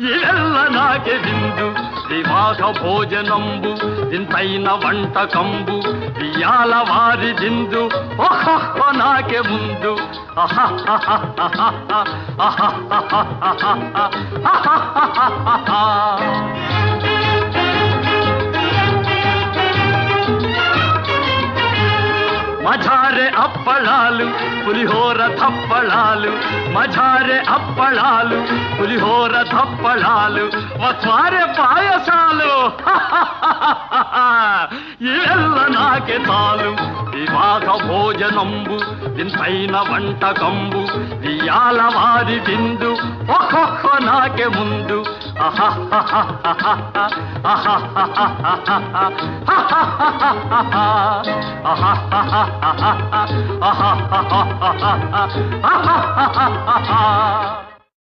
ఇవెల్ల నాకే విందు దివాస భోజనంబు ఇంతైన వంటకంబు ఇయాల వారి దిందు ఓహో నాకే ముందు మఝారే అప్పళాలు పులిహోర తప్పళాలు మఝారే అప్పళాలు పులిహోర తప్పళాలు వస్వారే పాయసాలు ఇవెల్ల నాకే తాలు వివాహ భోజనంబు ఇంతైన వంటకంబు ఇయాల వారి విందు ఒక్కొక్క నాకే ముందు ఆహా